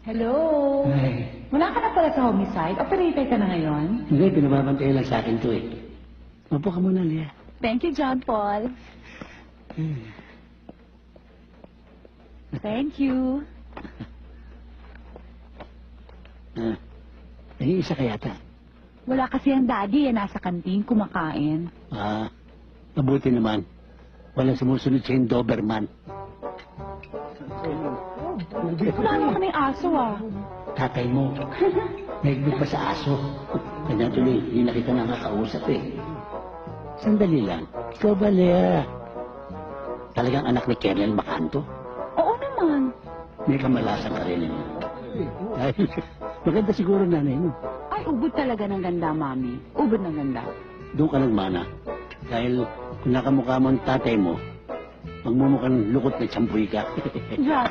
Hello? Ay, Wala ka na pala sa homicide? Operator ka na ngayon? hindi, pinababantayan lang sa akin to eh. Mapo ka muna, Lia. Thank you, John Paul. Thank you. Ah, isa ka yata. Wala kasi ang daddy nasa kantin kumakain. Ah, mabuti naman. Walang sumusunod sa Doberman. Wala naman kaming aso Tatay mo, naiglig pa sa aso. Kanya tuloy, hindi na kita nakakausap eh. Sandali lang. Ikaw ba, Lea? Talagang anak ni Colonel Macanto? Oo naman. May kamalasan ka rin eh. Ay, maganda siguro nanay mo. Ay, ubod talaga ng ganda, Mami. Ubod ng ganda. Doon ka nagmana. Dahil kung nakamukha mo ang tatay mo, magmumukhang lukot na tsampuy ka.